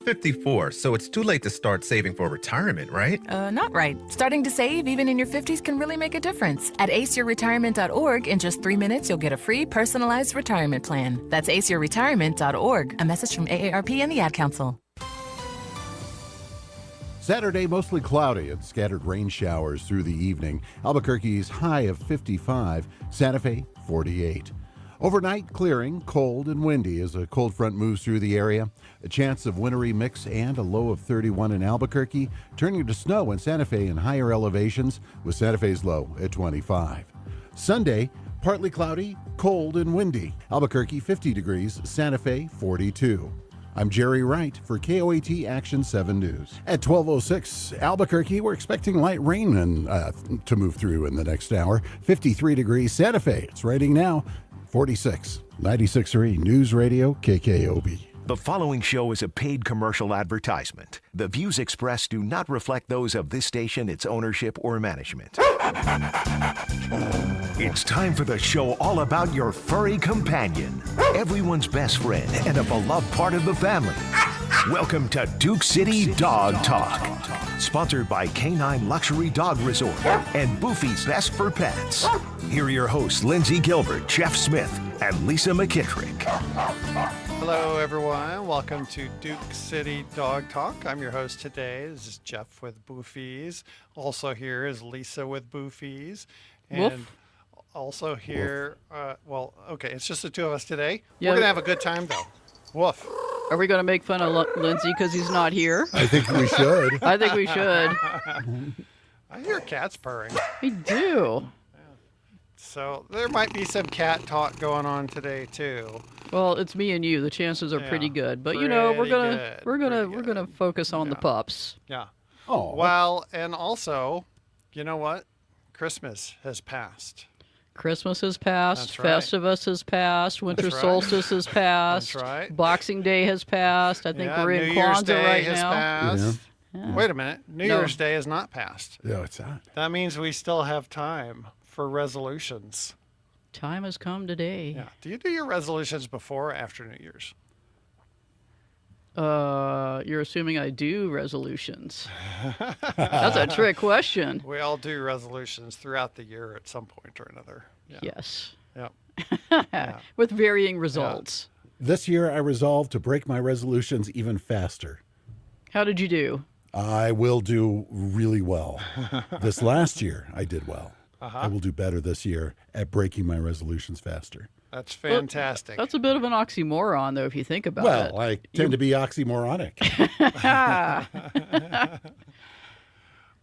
54, so it's too late to start saving for retirement, right? Not right. Starting to save even in your 50s can really make a difference. At aceyourretirement.org, in just 3 minutes, you'll get a free personalized retirement plan. That's aceyourretirement.org. A message from AARP and the Ad Council. Saturday, mostly cloudy and scattered rain showers through the evening. Albuquerque's high of 55, Santa Fe 48. Overnight clearing, cold and windy as a cold front moves through the area. A chance of wintry mix and a low of 31 in Albuquerque, turning to snow in Santa Fe in higher elevations with Santa Fe's low at 25. Sunday, partly cloudy, cold and windy. Albuquerque 50 degrees, Santa Fe 42. I'm Jerry Wright for KOAT Action 7 News. At 12:06, Albuquerque, we're expecting light rain to move through in the next hour. 53 degrees, Santa Fe. It's raining now. 46. 96.3 News Radio KKOB. The following show is a paid commercial advertisement. The views expressed do not reflect those of this station, its ownership, or management. It's time for the show all about your furry companion, everyone's best friend, and a beloved part of the family. Welcome to Duke City Dog Talk. Sponsored by Canine Luxury Dog Resort and Boofy's Best for Pets. Here are your hosts, Lindsay Gilbert, Jeff Smith, and Lisa McKittrick. Hello, everyone. Welcome to Duke City Dog Talk. I'm your host today. This is Jeff with Boofy's. Also here is Lisa with Boofy's. And Woof. also here, it's just the two of us today. Yeah. We're going to have a good time, though. Woof. Are we going to make fun of Lindsay because he's not here? I think we should. I think we should. I hear cats purring. We do. So there might be some cat talk going on today, too. Well, it's me and you. The chances are pretty good, but you know, we're gonna focus on the pups. Yeah. Oh. Well, and also, you know what? Christmas has passed. Christmas has passed. That's right. Festivus has passed. Winter That's right. solstice has passed. That's right. Boxing Day has passed. I think we're in New Year's Kwanzaa Day right has now. Passed. Yeah. Wait a minute. New Year's Day is not passed. No, it's not. That means we still have time for resolutions. Time has come today. Yeah. Do you do your resolutions before or after New Year's? You're assuming I do resolutions. That's a trick question. We all do resolutions throughout the year at some point or another. Yeah. Yes. Yeah. With varying results. This year, I resolved to break my resolutions even faster. How did you do? I will do really well. This last year, I did well. I will do better this year at breaking my resolutions faster. That's fantastic. That's a bit of an oxymoron, though, if you think about it. Well, I tend to be oxymoronic.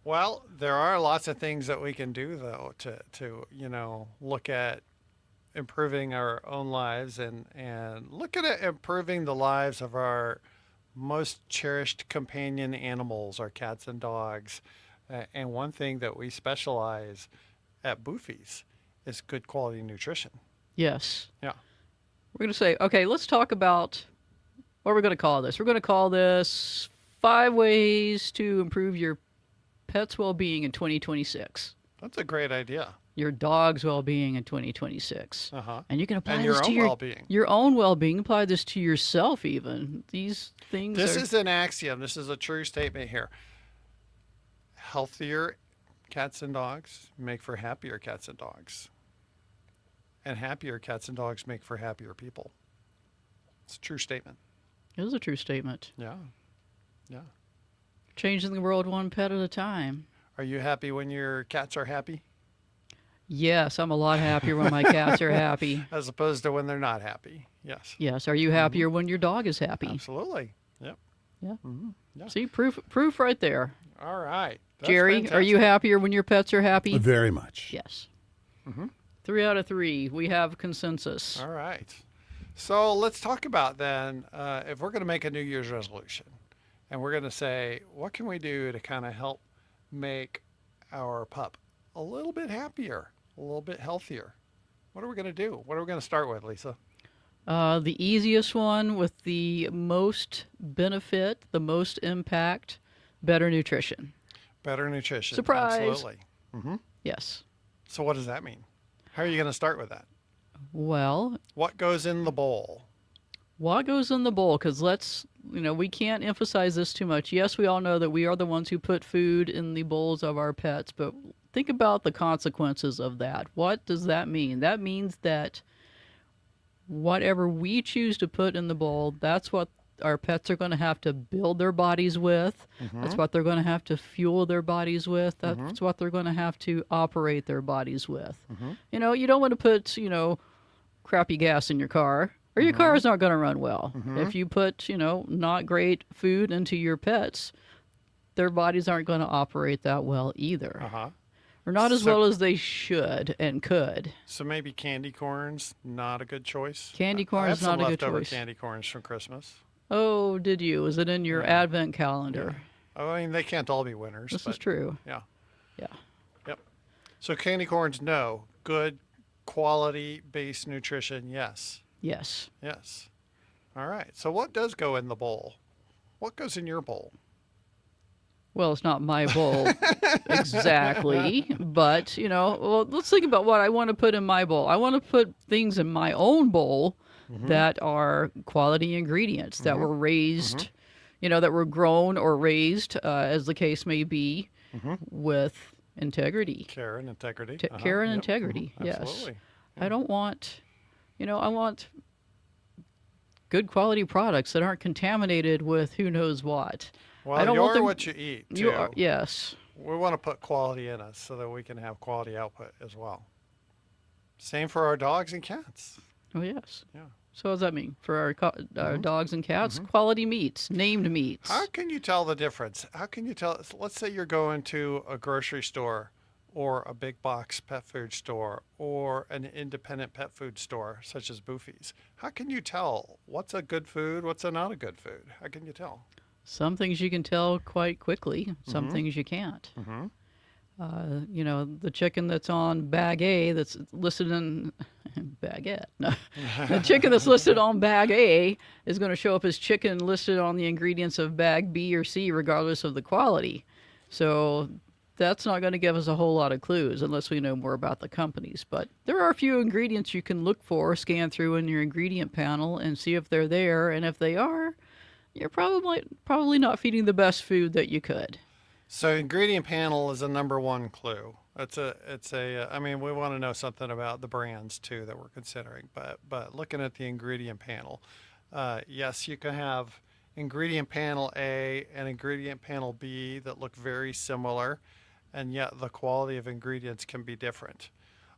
Well, there are lots of things that we can do, though, to look at improving our own lives and look at improving the lives of our most cherished companion animals, our cats and dogs. And one thing that we specialize at Boofy's is good quality nutrition. Yes. Yeah. We're going to say, okay, let's talk about what we're going to call this. We're going to call this 5 ways to improve your pet's well-being in 2026. That's a great idea. Your dog's well-being in 2026. And you can apply And this your to own well-being. your own well-being. Apply this to yourself even. These things This are... is an axiom. This is a true statement here. Healthier cats and dogs make for happier cats and dogs. And happier cats and dogs make for happier people. It's a true statement. It is a true statement. Yeah. Yeah. Changing the world one pet at a time. Are you happy when your cats are happy? Yes, I'm a lot happier when my cats are happy. As opposed to when they're not happy. Yes. Yes. Are you happier when your dog is happy? Absolutely. Yep. Yeah. Yeah. See, proof right there. All right. That's Jerry, are you fantastic. happier when your pets are happy? Very much. Yes. 3 out of 3. We have consensus. All right. So let's talk about then, if we're going to make a New Year's resolution and we're going to say, what can we do to kind of help make our pup a little bit happier, a little bit healthier? What are we going to do? What are we going to start with, Lisa? The easiest one with the most benefit, the most impact, better nutrition. Better nutrition. Surprise. Absolutely. Yes. So what does that mean? How are you going to start with that? Well, What goes in the bowl? What goes in the bowl? Because we can't emphasize this too much. Yes, we all know that we are the ones who put food in the bowls of our pets, but think about the consequences of that. What does that mean? That means that whatever we choose to put in the bowl, that's what our pets are going to have to build their bodies with. That's what they're going to have to fuel their bodies with. That's what they're going to have to operate their bodies with. You don't want to put, crappy gas in your car, or your car is not going to run well. If you put, not great food into your pets, their bodies aren't going to operate that well either. Or not as well as they should and could. So maybe candy corn's not a good choice? Candy corn is not a good I have some leftover choice. candy corns from Christmas. Oh, did you? Was it in your advent calendar? I mean, they can't all be winners. This but, is true. Yeah. Yeah. Yep. So candy corns, no. Good quality-based nutrition, yes. Yes. Yes. All right. So what does go in the bowl? What goes in your bowl? Well, it's not my bowl exactly, but, let's think about what I want to put in my bowl. I want to put things in my own bowl that are quality ingredients that were raised, that were grown or raised, as the case may be, with integrity. Care and integrity. Care and integrity, yes. Absolutely. I don't want, I want good quality products that aren't contaminated with who knows what. Well, I don't you're want them, what you eat, too. You are, yes. We want to put quality in us so that we can have quality output as well. Same for our dogs and cats. Oh, yes. Yeah. So what does that mean for our dogs and cats? Quality meats, named meats. How can you tell the difference? How can you tell? Let's say you're going to a grocery store or a big box pet food store or an independent pet food store such as Boofy's. How can you tell what's a good food, what's a not a good food? How can you tell? Some things you can tell quite quickly. Some things you can't. The chicken that's on bag A that's listed in baguette. No. The chicken that's listed on bag A is going to show up as chicken listed on the ingredients of bag B or C, regardless of the quality. So that's not going to give us a whole lot of clues unless we know more about the companies. But there are a few ingredients you can look for, scan through in your ingredient panel, and see if they're there. And if they are, you're probably not feeding the best food that you could. So ingredient panel is a number one clue. I mean, we want to know something about the brands too that we're considering, but looking at the ingredient panel, yes, you can have ingredient panel A and ingredient panel B that look very similar, and yet the quality of ingredients can be different.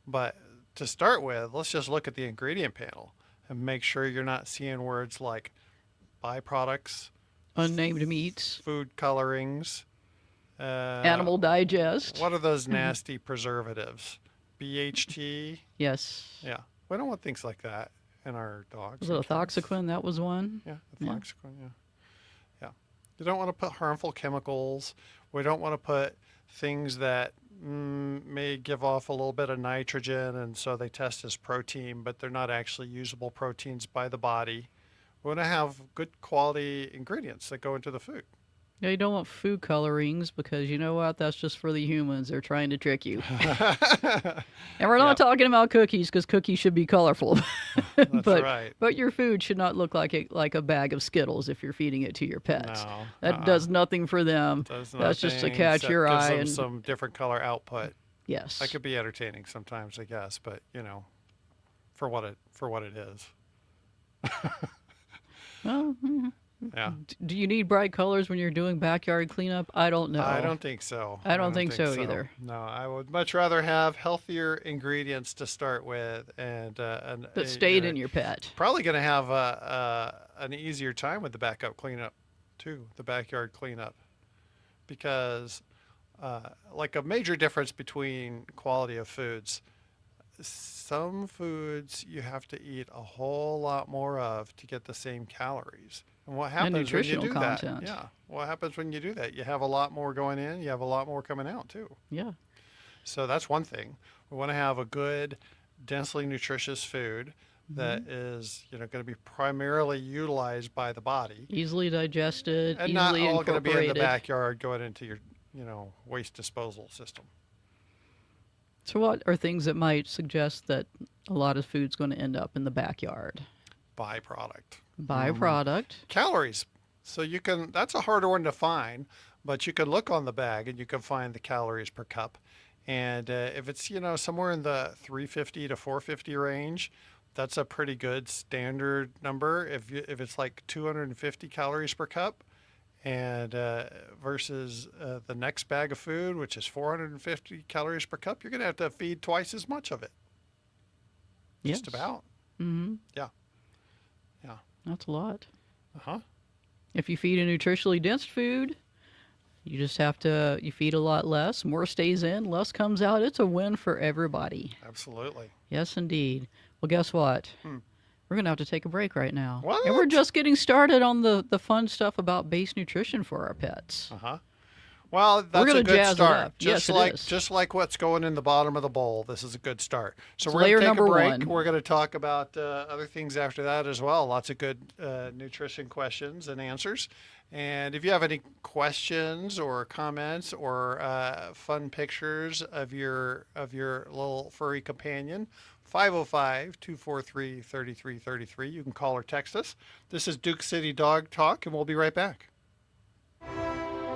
But to start with, let's just look at the ingredient panel and make sure you're not seeing words like byproducts, Unnamed meats, food colorings, animal digest. what are those nasty preservatives? BHT? Yes. Yeah. We don't want things like that in our dogs. Was it a and cats. Thoxaquin? That was one. Yeah, the Thoxaquin, yeah. Yeah. You don't want to put harmful chemicals. We don't want to put things that may give off a little bit of nitrogen, and so they test as protein, but they're not actually usable proteins by the body. We want to have good quality ingredients that go into the food. Yeah, you don't want food colorings because you know what? That's just for the humans. They're trying to trick you. And we're not talking about cookies because cookies should be colorful. That's right. But your food should not look like a bag of Skittles if you're feeding it to your pets. No, That does nothing for them. That's just to catch your eye. Gives them some different color output. Yes. That could be entertaining sometimes, I guess, but for what it is. Well, Yeah. do you need bright colors when you're doing backyard cleanup? I don't know. I don't think so. I don't think so either. No, I would much rather have healthier ingredients to start with, and That stayed in your pet. Probably going to have an easier time with the backup cleanup, too. The backyard cleanup, because like a major difference between quality of foods. Some foods you have to eat a whole lot more of to get the same calories. And what happens when you nutritional do content. that? Yeah. What happens when you do that? You have a lot more going in, you have a lot more coming out too. Yeah. So that's one thing. We want to have a good, densely nutritious food that is, going to be primarily utilized by the body. Easily digested, And not easily all going to be in the incorporated. backyard going into your, waste disposal system. So what are things that might suggest that a lot of food's going to end up in the backyard? Byproduct. Byproduct. Calories. So you can, that's a harder one to find, but you can look on the bag and you can find the calories per cup. And if it's, somewhere in the 350 to 450 range, that's a pretty good standard number. If it's like 250 calories per cup, and versus the next bag of food, which is 450 calories per cup, you're going to have to feed twice as much of it. Yes. Just about. Mm-hmm. Yeah. That's a lot. Uh-huh. If you feed a nutritionally dense food, you just have to, you feed a lot less. More stays in, less comes out. It's a win for everybody. Absolutely. Yes, indeed. Well, guess what? We're going to have to take a break right now. What? And we're just getting started on the fun stuff about base nutrition for our pets. Uh-huh. Well, that's gonna a good jazz it start. up. Yes, it is. Just like what's going in the bottom of the bowl, this is a good start. So It's we're going layer to take a number break. one. We're going to talk about other things after that as well. Lots of good nutrition questions and answers. And if you have any questions or comments or fun pictures of your little furry companion, 505-243-3333. You can call or text us. This is Duke City Dog Talk, and we'll be right back.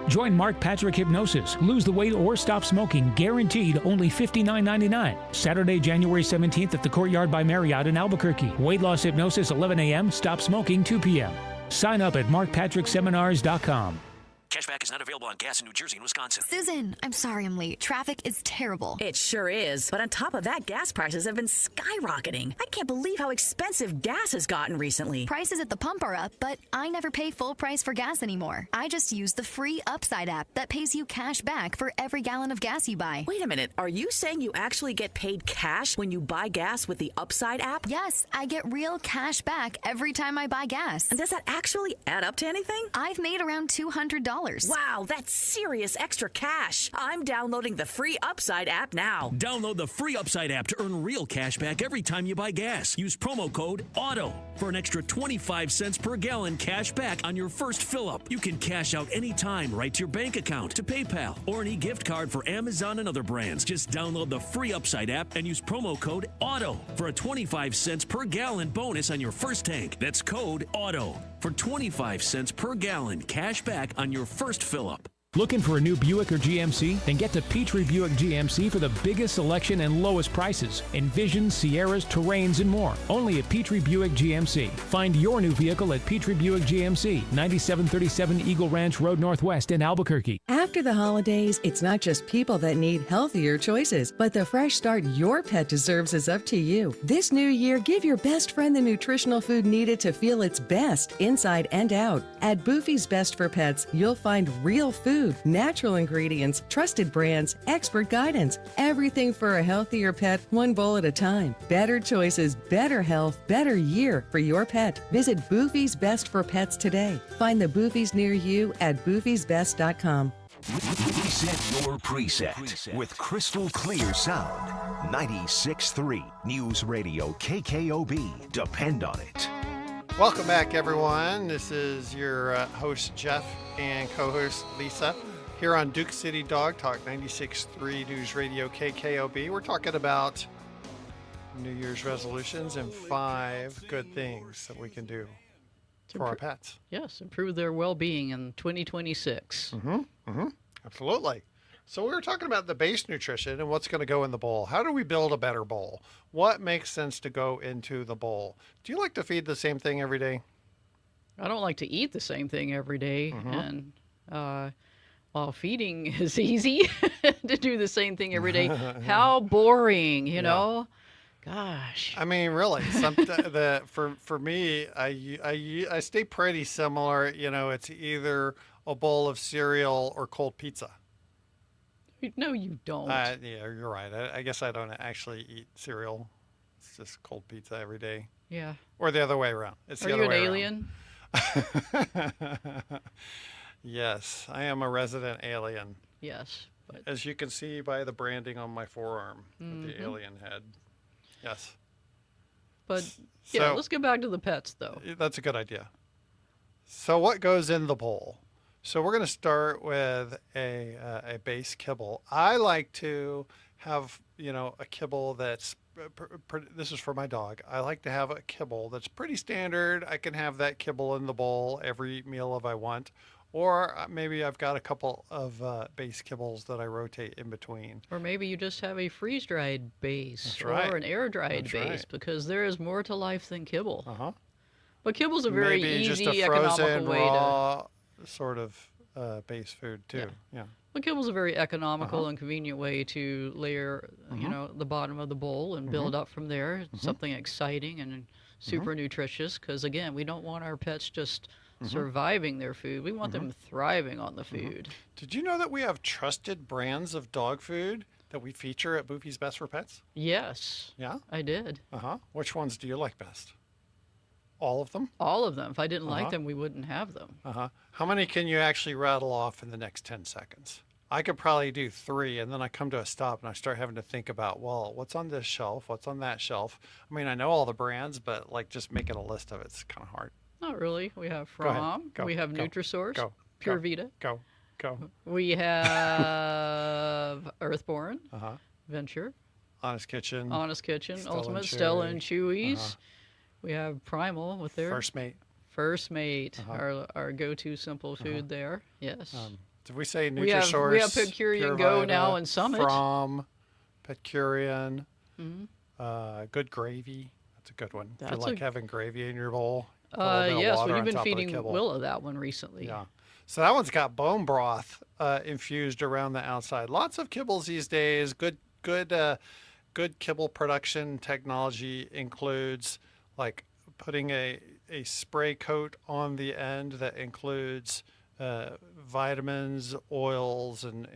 Join Mark Patrick Hypnosis. Lose the weight or stop smoking. Guaranteed only $59.99. Saturday, January 17th at the Courtyard by Marriott in Albuquerque. Weight loss hypnosis 11 a.m. Stop smoking 2 p.m. Sign up at markpatrickseminars.com. Cashback is not available on gas in New Jersey and Wisconsin. Susan, I'm sorry I'm late. Traffic is terrible. It sure is. But on top of that, gas prices have been skyrocketing. I can't believe how expensive gas has gotten recently. Prices at the pump are up, but I never pay full price for gas anymore. I just use the free Upside app that pays you cash back for every gallon of gas you buy. Wait a minute. Are you saying you actually get paid cash when you buy gas with the Upside app? Yes, I get real cash back every time I buy gas. And does that actually add up to anything? I've made around $200. Wow, that's serious extra cash. I'm downloading the free Upside app now. Download the free Upside app to earn real cash back every time you buy gas. Use promo code AUTO for an extra 25 cents per gallon cash back on your first fill-up. You can cash out anytime right to your bank account, to PayPal, or an e-gift card for Amazon and other brands. Just download the free Upside app and use promo code AUTO for a 25 cents per gallon bonus on your first tank. That's code AUTO for 25 cents per gallon cash back on your first fill-up. Looking for a new Buick or GMC? Then get to Petrie Buick GMC for the biggest selection and lowest prices. Envision, Sierras, Terrains, and more. Only at Petrie Buick GMC. Find your new vehicle at Petrie Buick GMC, 9737 Eagle Ranch Road Northwest in Albuquerque. After the holidays, it's not just people that need healthier choices, but the fresh start your pet deserves is up to you. This new year, give your best friend the nutritional food needed to feel its best inside and out. At Boofy's Best for Pets, you'll find real food, natural ingredients, trusted brands, expert guidance. Everything for a healthier pet, one bowl at a time. Better choices, better health, better year for your pet. Visit Boofy's Best for Pets today. Find the Boofys near you at boofysbest.com. Reset your preset with crystal clear sound. 96.3 News Radio KKOB. Depend on it. Welcome back, everyone. This is your host, Jeff, and co-host, Lisa, here on Duke City Dog Talk, 96.3 News Radio KKOB. We're talking about New Year's resolutions and 5 good things that we can do for our pets. Yes, improve their well-being in 2026. Absolutely. So we were talking about the base nutrition and what's going to go in the bowl. How do we build a better bowl? What makes sense to go into the bowl? Do you like to feed the same thing every day? I don't like to eat the same thing every day. And while feeding is easy, to do the same thing every day, how boring, you know? Gosh. I mean, really, for me, I stay pretty similar. You know, it's either a bowl of cereal or cold pizza. No, you don't. Yeah, you're right. I guess I don't actually eat cereal. It's just cold pizza every day. Yeah. Or the other way around. It's Are the you other an way alien? Around. Yes, I am a resident alien. Yes. But as you can see by the branding on my forearm, with the alien head. Yes. But yeah, let's get back to the pets, though. That's a good idea. So what goes in the bowl? So we're going to start with a base kibble. I like to have, a kibble that's, this is for my dog. I like to have a kibble that's pretty standard. I can have that kibble in the bowl every meal if I want. Or maybe I've got a couple of base kibbles that I rotate in between. Or maybe you just have a freeze-dried base That's or right. an air-dried That's base right. because there is more to life than kibble. Uh-huh. But kibble's a very Maybe easy, just a economical frozen, way raw sort of base food too. Yeah. Well, kibble's a very economical Uh-huh. and convenient way to layer, the bottom of the bowl and build up from there. Something exciting and super nutritious because, again, we don't want our pets just surviving their food. We want them thriving on the food. Did you know that we have trusted brands of dog food that we feature at Boofy's Best for Pets? Yes, Yeah? I did. Uh-huh. Which ones do you like best? All of them? All of them. If I didn't like Uh-huh. them, we wouldn't have them. Uh-huh. How many can you actually rattle off in the next 10 seconds? I could probably do 3, and then I come to a stop and I start having to think about, well, what's on this shelf? What's on that shelf? I mean, I know all the brands, but like just making a list of it's kind of hard. Not really. We have Go ahead. From. Go. We have Go. Nutrisource. Go. Pure Go. Vita. Go. We have Earthborn. Uh-huh. Venture. Honest Kitchen. Honest Kitchen. Stella Ultimate. and Stella Chewy. and Chewy's. Uh-huh. We have Primal with their First Mate. First Mate, Uh-huh. our go-to simple food there. Yes. Did we say we have Nutrisource? Purcurian Pure Go Vita, now in Summit. From Purcurian. Mhm. Good Gravy. That's a good one. If That's you like a- having gravy in your bowl. Put a little bit of Yes, water we've on been top of the feeding kibble. Willow that one recently. Yeah. So that one's got bone broth infused around the outside. Lots of kibbles these days. Good kibble production technology includes like putting a spray coat on the end that includes vitamins, oils, and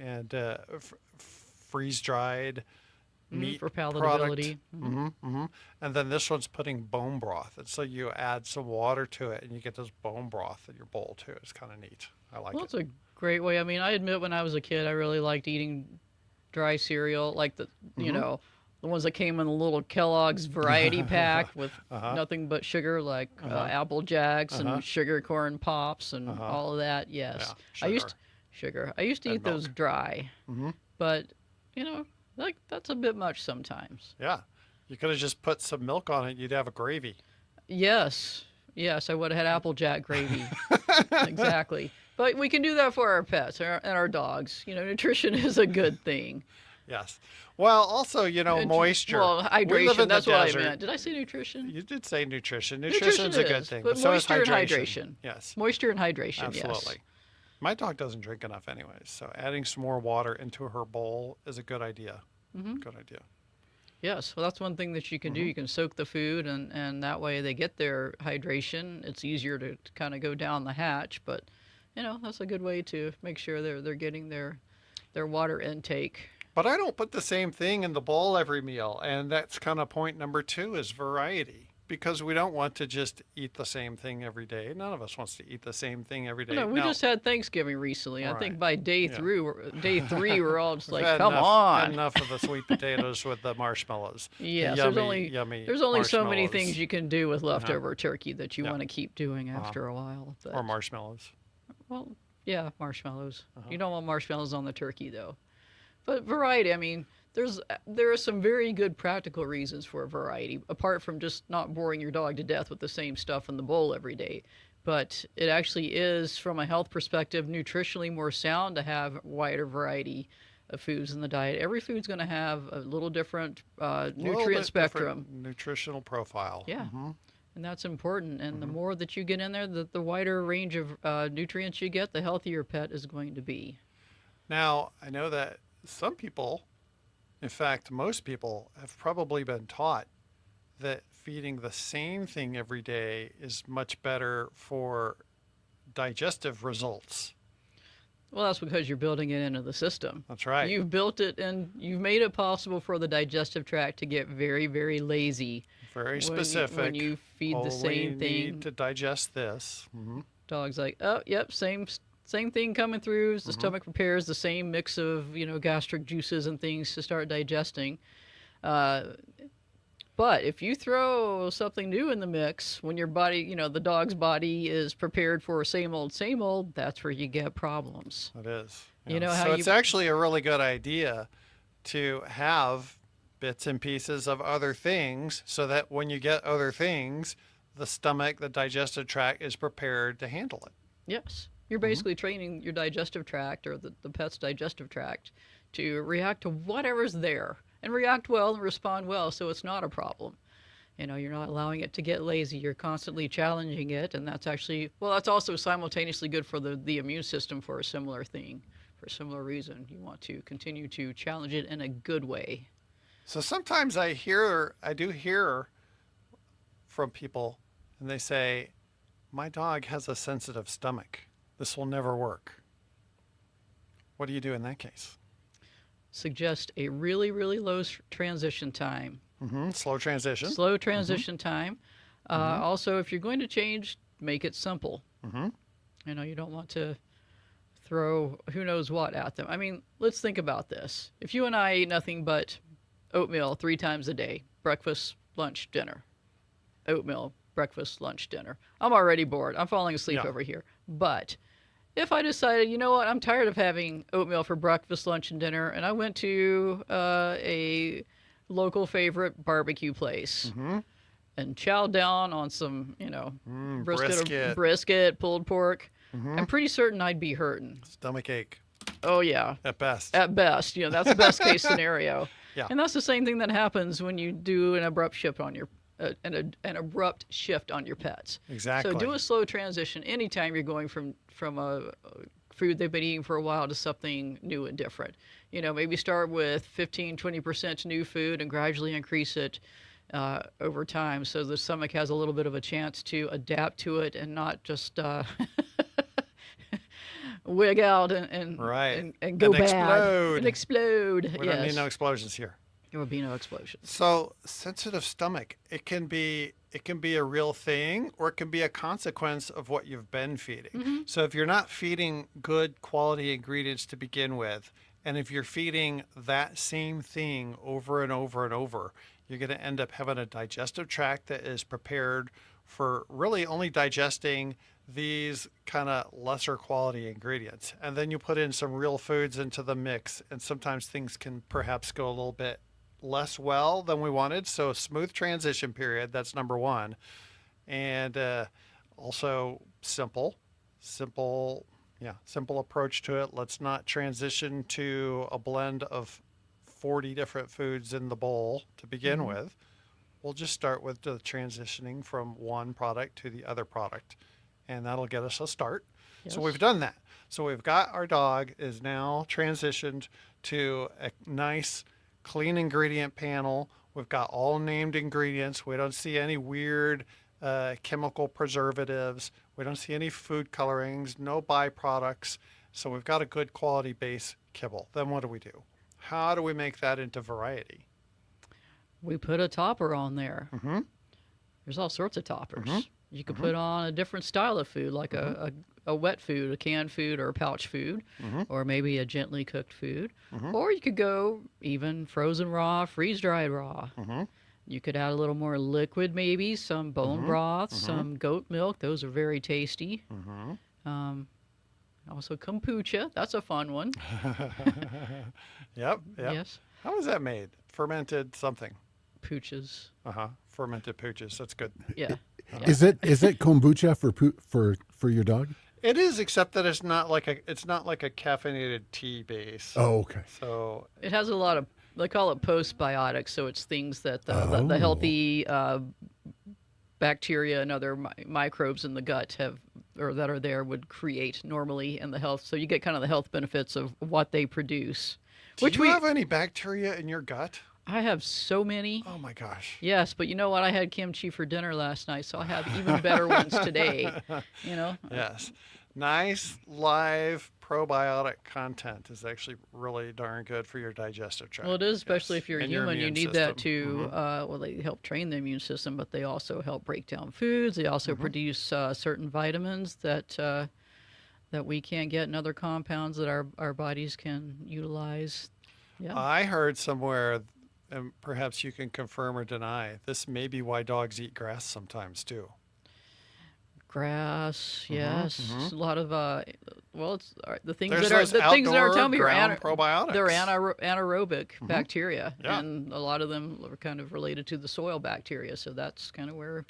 freeze dried meat for product. palatability. And then this one's putting bone broth, and so you add some water to it, and you get this bone broth in your bowl too. It's kind of neat. I like Well, it. it's a great way. I mean, I admit when I was a kid, I really liked eating dry cereal, like the the ones that came in the little Kellogg's variety pack with nothing but sugar, like Apple Jacks and sugar corn pops and all of that. Yes, Yeah, I used to And eat those milk. dry, but like that's a bit much sometimes. Yeah. You could have just put some milk on it. You'd have a gravy. Yes, I would have had Applejack gravy. Exactly. But we can do that for our pets and our dogs. Nutrition is a good thing. Yes. Well, also, moisture. Well, We live hydration, in the that's what I desert. meant. Did I say nutrition? You did say nutrition. Nutrition Nutrition's a good is, thing. but so is moisture and hydration. hydration. Yes. Moisture and hydration, Absolutely. My dog doesn't drink enough anyways, so adding some more water into her bowl is a good idea. Good idea. Yes, well, that's one thing that you can do. You can soak the food, and that way they get their hydration. It's easier to kind of go down the hatch, but, that's a good way to make sure they're getting their water intake. But I don't put the same thing in the bowl every meal, and that's kind of point number 2 is variety. Because we don't want to just eat the same thing every day. None of us wants to eat the same thing every day. No, we Now, just had Thanksgiving recently. I think Right. by day Yeah. three, we're all just we've like, had come on. Enough of the sweet potatoes with the marshmallows. The Yes, yummy, there's only so many marshmallows. things you can do with leftover turkey that you Yeah. want to keep doing after a while. Or marshmallows. Well, yeah, marshmallows. Uh-huh. You don't want marshmallows on the turkey, though. But variety, I mean, there are some very good practical reasons for variety, apart from just not boring your dog to death with the same stuff in the bowl every day. But it actually is, from a health perspective, nutritionally more sound to have wider variety of foods in the diet. Every food's going to have a little different nutrient spectrum. Nutritional profile. Yeah. And that's important. And the more that you get in there, the wider range of nutrients you get, the healthier your pet is going to be. Now, I know that some people, in fact, most people have probably been taught that feeding the same thing every day is much better for digestive results. Well, that's because you're building it into the system. That's right. You've built it and you've made it possible for the digestive tract to get very, very lazy. Very specific. When you feed the same thing. Need to digest this. Dog's like, oh, yep, same thing coming through. The stomach prepares the same mix of, gastric juices and things to start digesting. But if you throw something new in the mix, when your body, the dog's body is prepared for same old, that's where you get problems. It is. You know how so it's actually a really good idea to have bits and pieces of other things so that when you get other things, the stomach, the digestive tract is prepared to handle it. Yes. You're basically training your digestive tract or the pet's digestive tract to react to whatever's there and react well and respond well, so it's not a problem. You know, you're not allowing it to get lazy. You're constantly challenging it, and that's actually, well, that's also simultaneously good for the immune system for a similar thing, for a similar reason. You want to continue to challenge it in a good way. So sometimes I do hear from people, and they say, my dog has a sensitive stomach. This will never work. What do you do in that case? Suggest a really, really low transition time. Slow transition. Slow transition time. Also, if you're going to change, make it simple. You know, you don't want to throw who knows what at them. I mean, let's think about this. If you and I eat nothing but oatmeal 3 times a day, breakfast, lunch, dinner, oatmeal, breakfast, lunch, dinner, I'm already bored. I'm falling asleep over here. But if I decided, you know what, I'm tired of having oatmeal for breakfast, lunch, and dinner, and I went to a local favorite barbecue place and chowed down on some, you know, brisket, pulled pork, I'm pretty certain I'd be hurting. Stomach ache. Oh, yeah. At best. At best. You know, that's the best case scenario. Yeah. And that's the same thing that happens when you do an abrupt shift on your an abrupt shift on your pets. Exactly. So do a slow transition anytime you're going from a food they've been eating for a while to something new and different. You know, maybe start with 15-20% new food and gradually increase it over time so the stomach has a little bit of a chance to adapt to it and not just wig out and go bad and explode. We don't need no explosions here. There would be no explosions. So sensitive stomach, it can be a real thing, or it can be a consequence of what you've been feeding. So if you're not feeding good quality ingredients to begin with, and if you're feeding that same thing over and over and over, you're going to end up having a digestive tract that is prepared for really only digesting these kind of lesser quality ingredients. And then you put in some real foods into the mix, and sometimes things can perhaps go a little bit less well than we wanted. So smooth transition period, that's number one. And also simple approach to it. Let's not transition to a blend of 40 different foods in the bowl to begin with. We'll just start with the transitioning from one product to the other product, and that'll get us a start. Yes. So we've done that. So we've got our dog is now transitioned to a nice clean ingredient panel. We've got all named ingredients. We don't see any weird chemical preservatives. We don't see any food colorings, no byproducts. So we've got a good quality base kibble. Then what do? How do we make that into variety? We put a topper on there. There's all sorts of toppers. You could put on a different style of food, like a wet food, a canned food, or a pouch food, or maybe a gently cooked food. Or you could go even frozen raw, freeze-dried raw. You could add a little more liquid, maybe some bone broth, some goat milk. Those are very tasty. Also kombucha. That's a fun one. Yep. Yes. How is that made? Fermented something. Pooches. Fermented pooches. That's good. Yeah. Is it kombucha for your dog? It is, except that it's not like a caffeinated tea base. Oh, okay. So it has a lot of, they call it postbiotics, so it's things that the healthy bacteria and other microbes in the gut have, or that are there, would create normally in the health. So you get kind of the health benefits of what they produce. Do you have any bacteria in your gut? I have so many. Oh my gosh. Yes, but you know what? I had kimchi for dinner last night, so I have even better ones today. You know? Yes. Nice live probiotic content is actually really darn good for your digestive tract. Well, it is, especially if you're and human. You need that system. to, well, they help train the immune system, but they also help break down foods. They also produce certain vitamins that we can't get in other compounds that our bodies can utilize. Yeah. I heard somewhere, and perhaps you can confirm or deny, this may be why dogs eat grass sometimes too. Grass, yes. A lot of it's the things There's that are those the things that are telling me outdoor ground probiotics. they're anaerobic bacteria, Yeah. and a lot of them are kind of related to the soil bacteria. So that's kind of where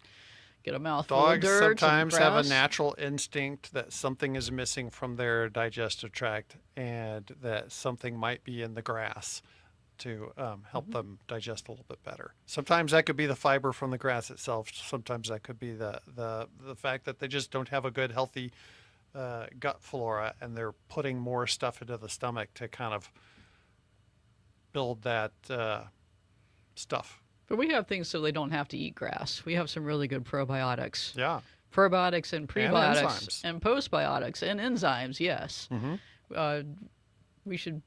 get a mouthful of Dogs dirt and sometimes have a grass. natural instinct that something is missing from their digestive tract and that something might be in the grass to help them digest a little bit better. Sometimes that could be the fiber from the grass itself. Sometimes that could be the fact that they just don't have a good, healthy gut flora, and they're putting more stuff into the stomach to kind of build that stuff. But we have things so they don't have to eat grass. We have some really good probiotics. Yeah. Probiotics and prebiotics enzymes. and postbiotics and enzymes, yes. We should...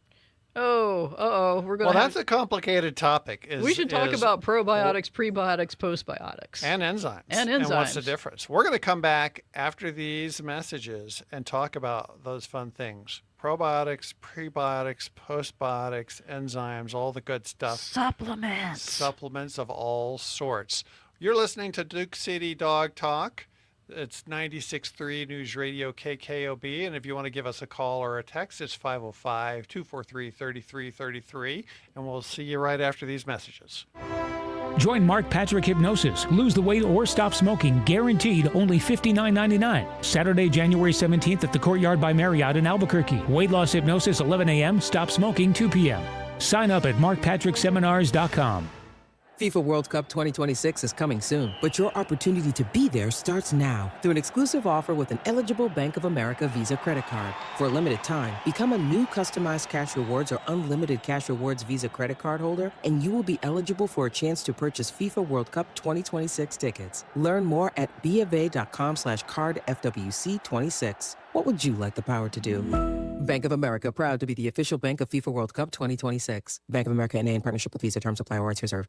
we're going Well, that's a complicated topic. We should talk about probiotics, prebiotics, postbiotics. And enzymes. And And what's the enzymes. difference? We're going to come back after these messages and talk about those fun things. Probiotics, prebiotics, postbiotics, enzymes, all the good stuff. Supplements. Supplements of all sorts. You're listening to Duke City Dog Talk. It's 96.3 News Radio KKOB. And if you want to give us a call or a text, it's 505-243-3333. And we'll see you right after these messages. Join Mark Patrick Hypnosis. Lose the weight or stop smoking. Guaranteed only $59.99. Saturday, January 17th at the Courtyard by Marriott in Albuquerque. Weight loss hypnosis 11 a.m. Stop smoking 2 p.m. Sign up at markpatrickseminars.com. FIFA World Cup 2026 is coming soon, but your opportunity to be there starts now through an exclusive offer with an eligible Bank of America Visa credit card. For a limited time, become a new customized cash rewards or unlimited cash rewards Visa credit card holder, and you will be eligible for a chance to purchase FIFA World Cup 2026 tickets. Learn more at BofA.com/cardFWC26. What would you like the power to do? Bank of America, proud to be the official bank of FIFA World Cup 2026. Bank of America NA in partnership with Visa. Terms apply. Rights reserved.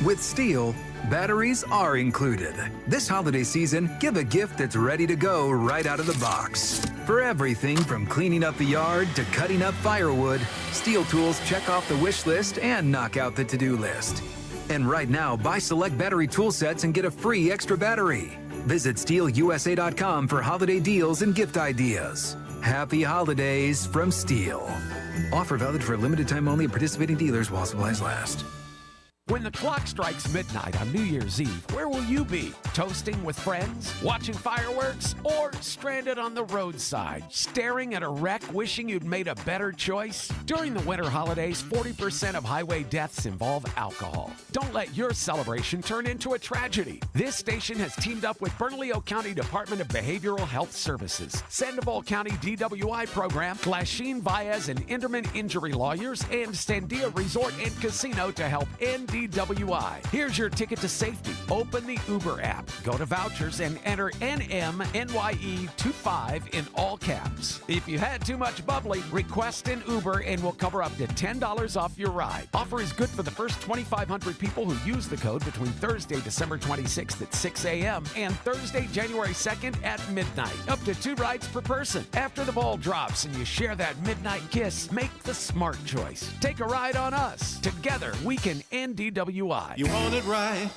With Steel, batteries are included. This holiday season, give a gift that's ready to go right out of the box. For everything from cleaning up the yard to cutting up firewood, Steel tools check off the wish list and knock out the to-do list. And right now, buy select battery tool sets and get a free extra battery. Visit SteelUSA.com for holiday deals and gift ideas. Happy holidays from Steel. Offer valid for a limited time only at participating dealers while supplies last. When the clock strikes midnight on New Year's Eve, where will you be? Toasting with friends? Watching fireworks? Or stranded on the roadside, staring at a wreck, wishing you'd made a better choice? During the winter holidays, 40% of highway deaths involve alcohol. Don't let your celebration turn into a tragedy. This station has teamed up with Bernalillo County Department of Behavioral Health Services, Sandoval County DWI Program, Glasheen Baez and Inderman Injury Lawyers, and Sandia Resort and Casino to help end DWI. Here's your ticket to safety. Open the Uber app, go to vouchers, and enter NMNYE25 in all caps. If you had too much bubbly, request an Uber and we'll cover up to $10 off your ride. Offer is good for the first 2,500 people who use the code between Thursday, December 26th at 6 a.m. and Thursday, January 2nd at midnight. Up to 2 rides per person. After the ball drops and you share that midnight kiss, make the smart choice. Take a ride on us. Together, we can end DWI. You want it right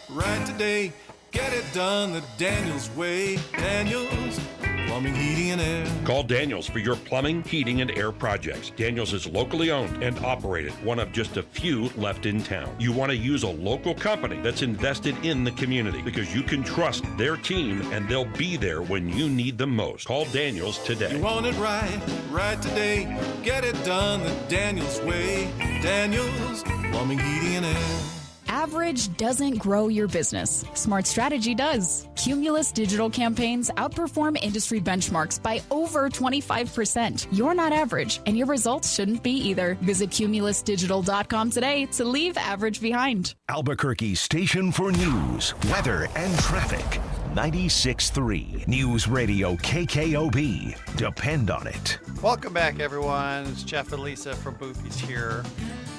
today. Get it done the Daniels way. Daniels Plumbing, Heating, and Air. Call Daniels for your plumbing, heating, and air projects. Daniels is locally owned and operated, one of just a few left in town. You want to use a local company that's invested in the community because you can trust their team and they'll be there when you need them most. Call Daniels today. You want it right today. Get it done the Daniels way. Daniels Plumbing, Heating, and Air. Average doesn't grow your business. Smart Strategy does. Cumulus digital campaigns outperform industry benchmarks by over 25%. You're not average, and your results shouldn't be either. Visit cumulusdigital.com today to leave average behind. Albuquerque's station for news, weather, and traffic. 96.3 News Radio KKOB. Depend on it. Welcome back, everyone. It's Jeff and Lisa from Boofy's here.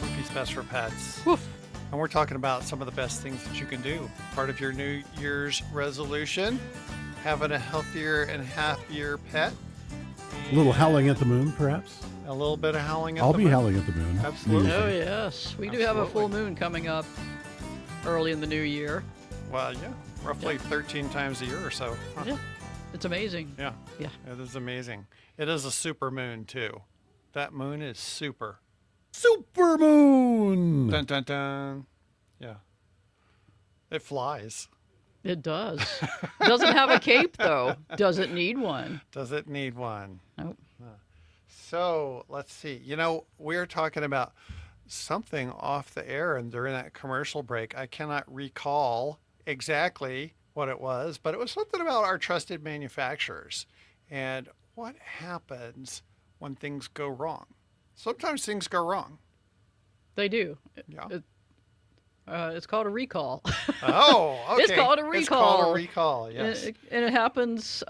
Boofy's Best for Pets. Woof. And we're talking about some of the best things that you can do. Part of your New Year's resolution, having a healthier and happier pet. A little howling at the moon, perhaps? A little bit of howling at the moon. I'll be howling at the moon. Absolutely. Oh, yes. We do have a full moon coming up early in the new year. Well, yeah. Roughly 13 times a year or so. Huh? Yeah. It's amazing. Yeah. Yeah. It is amazing. It is a super moon, too. That moon is super. Super moon! Dun, dun, dun. Yeah. It flies. It does. Doesn't have a cape, though. Does it need one? Does it need one? Nope. So let's see. You know, we're talking about something off the air and during that commercial break. I cannot recall exactly what it was, but it was something about our trusted manufacturers and what happens when things go wrong. Sometimes things go wrong. They do. Yeah. It's called a recall. Oh, okay. It's called a recall. It's called a recall, yes. And it happens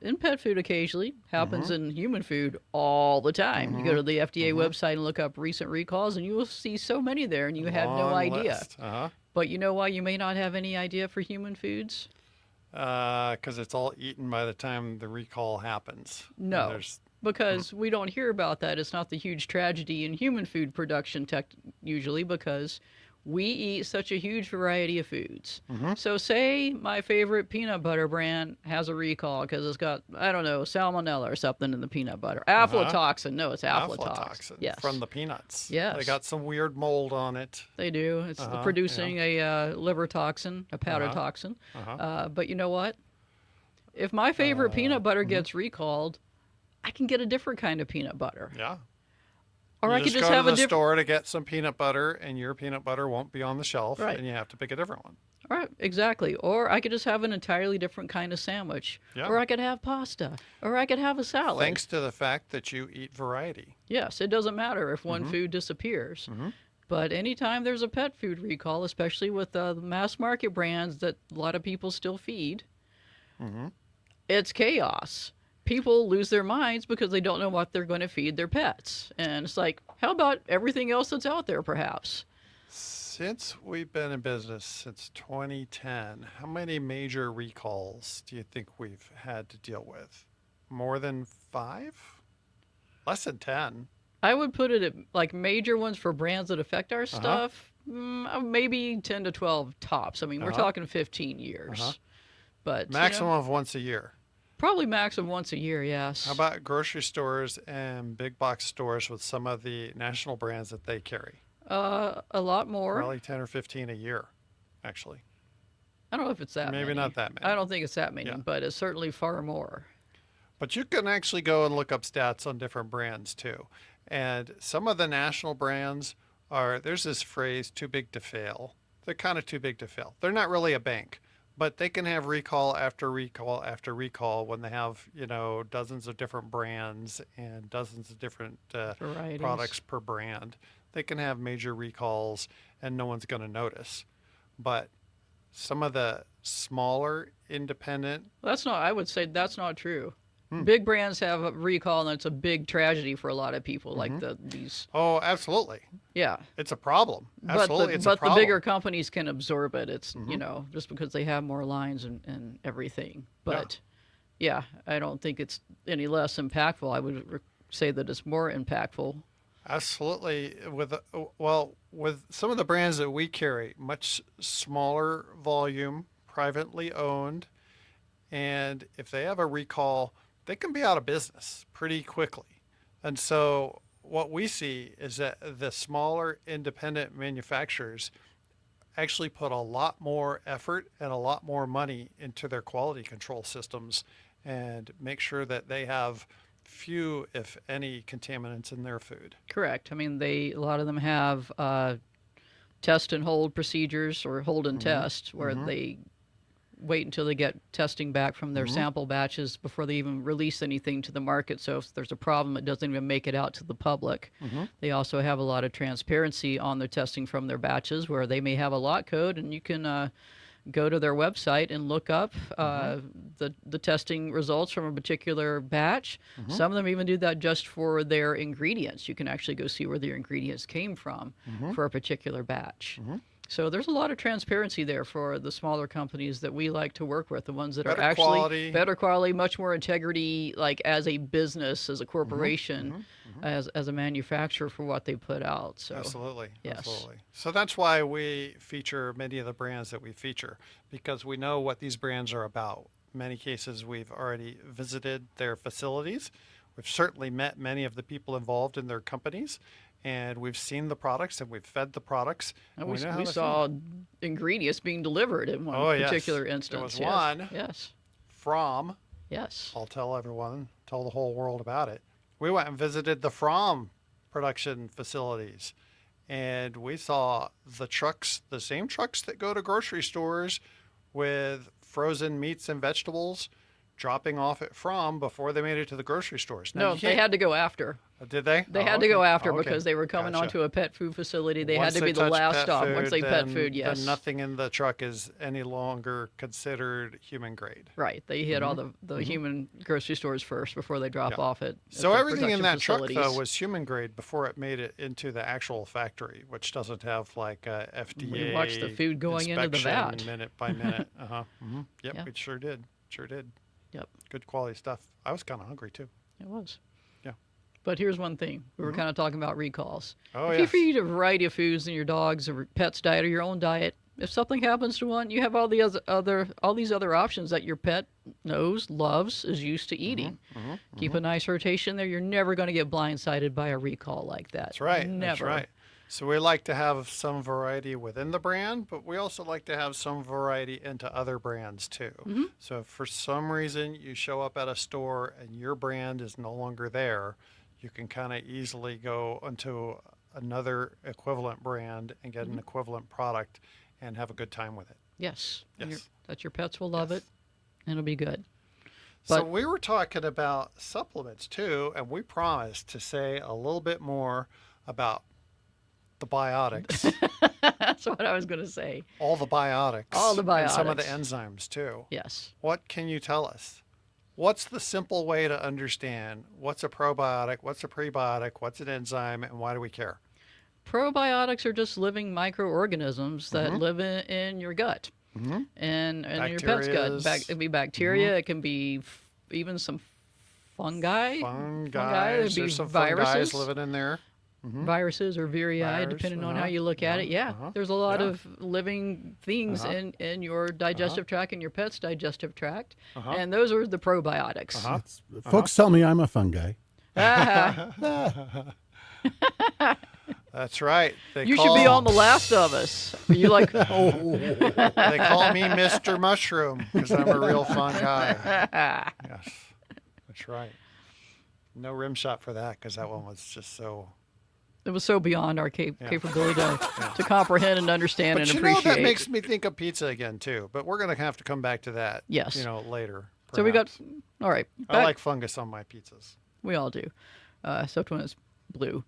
in pet food occasionally, happens in human food all the time. You go to the FDA website and look up recent recalls, and you will see so many there, and you have no Long idea. list. But you know why you may not have any idea for human foods? Because it's all eaten by the time the recall happens. No. There's Because we don't hear about that. It's not the huge tragedy in human food production usually, because we eat such a huge variety of foods. So say my favorite peanut butter brand has a recall because it's got, I don't know, salmonella or something in the peanut butter. Aflatoxin. No, it's aflatoxin. Yes. From the peanuts. Yes. They got some weird mold on it. They do. It's producing a liver toxin, a powder toxin. But you know what? If my favorite peanut butter gets recalled, I can get a different kind of peanut butter. Yeah. Or I could just go have to a the different store to get some peanut butter, and your peanut butter won't be on the shelf, Right. and you have to pick a different one. Right, exactly. Or I could just have an entirely different kind of sandwich. Yeah. Or I could have pasta. Or I could have a salad. Thanks to the fact that you eat variety. Yes, it doesn't matter if one food disappears. But anytime there's a pet food recall, especially with the mass market brands that a lot of people still feed, it's chaos. People lose their minds because they don't know what they're going to feed their pets. And it's like, how about everything else that's out there, perhaps? Since we've been in business since 2010, how many major recalls do you think we've had to deal with? More than 5? Less than 10? I would put it at like major ones for brands that affect our stuff, maybe 10 to 12 tops. I mean, we're talking 15 years. But Maximum of once a year. Probably maximum once a year, yes. How about grocery stores and big box stores with some of the national brands that they carry? A lot more. Probably 10 or 15 a year, actually. I don't know if it's that many. Maybe not that many. I don't think it's that many, but it's certainly far more. But you can actually go and look up stats on different brands too. And some of the national brands there's this phrase, too big to fail. They're kind of too big to fail. They're not really a bank. But they can have recall after recall after recall when they have, dozens of different brands and dozens of different products per brand. They can have major recalls and no one's going to notice. But some of the smaller independent... I would say that's not true. Big brands have a recall, and it's a big tragedy for a lot of people, like these... Oh, absolutely. Yeah. It's a problem. Absolutely, it's a problem. But the bigger companies can absorb it. It's, just because they have more lines and everything. But, yeah, I don't think it's any less impactful. I would say that it's more impactful. Absolutely. With some of the brands that we carry, much smaller volume, privately owned, and if they have a recall, they can be out of business pretty quickly. And so what we see is that the smaller independent manufacturers actually put a lot more effort and a lot more money into their quality control systems and make sure that they have few, if any, contaminants in their food. Correct. I mean, a lot of them have test and hold procedures, or hold and test, where they wait until they get testing back from their sample batches before they even release anything to the market. So if there's a problem, it doesn't even make it out to the public. They also have a lot of transparency on their testing from their batches, where they may have a lot code, and you can go to their website and look up the testing results from a particular batch. Some of them even do that just for their ingredients. You can actually go see where their ingredients came from for a particular batch. So there's a lot of transparency there for the smaller companies that we like to work with, the ones that are actually better quality, much more integrity, like as a business, as a corporation, as a manufacturer for what they put out. So Absolutely. Yes. Absolutely. So that's why we feature many of the brands that we feature, because we know what these brands are about. many cases, we've already visited their facilities. We've certainly met many of the people involved in their companies, and we've seen the products and we've fed the products. And know how we they saw ingredients being delivered in one particular instance. There was yes. one Yes. from, Yes. I'll tell everyone, tell the whole world about it. We went and visited the Fromm production facilities, and we saw the trucks, the same trucks that go to grocery stores with frozen meats and vegetables, dropping off at Fromm before they made it to the grocery stores. Now, No, they had to go after. Did they? They had to go after because they were coming onto a pet food facility. They Once had to be the touch last pet stop. food, Once they pet then- food, yes. Then nothing in the truck is any longer considered human grade. Right. They hit all the human grocery stores first before they drop off at So the everything in production that truck, though, facilities. was human grade before it made it into the actual factory, which doesn't have like a FDA. We watched the food going into the vat. inspection minute by minute. Yep, Yeah. we sure did. Sure did. Yep. Good quality stuff. I was kind of hungry too. It was. Yeah. But here's one thing. We were kind of talking about recalls. Oh, if yes. you feed a variety of foods in your dog's or pet's diet or your own diet, if something happens to one, you have all these other options that your pet knows, loves, is used to eating. Keep a nice rotation there. You're never going to get blindsided by a recall like that. That's right. Never. That's right. So we like to have some variety within the brand, but we also like to have some variety into other brands too. So if for some reason you show up at a store and your brand is no longer there, you can kind of easily go into another equivalent brand and get an equivalent product and have a good time with it. Yes. Yes. That your pets will love it, and it'll be good. So But- we were talking about supplements too, and we promised to say a little bit more about the biotics. That's what I was going to say. All the biotics. All the And some of the biotics. enzymes too. Yes. What can you tell us? What's the simple way to understand what's a probiotic, what's a prebiotic, what's an enzyme, and why do we care? Probiotics are just living microorganisms that live in your gut and your pet's gut. Bacterias. It can be bacteria. It can be even some fungi. There'd be There's some viruses. fungi living in there. Viruses or viriae, Virus, depending on how you look at it. Yeah, there's a lot of living things in your digestive tract and your pet's digestive tract, and those are the probiotics. Folks tell me I'm a fungi. That's right. You should be on The Last of Us. Are you like? They call me Mr. Mushroom because I'm a real fun guy. Yes, that's right. No rim shot for that because that one was just so. It was so beyond our capability to comprehend and understand But and you know, appreciate. that makes me think of pizza again too. But we're going to have to come back to that. Yes. Later. So we got. perhaps. All right. I like fungus on my pizzas. We all do, except when it's blue.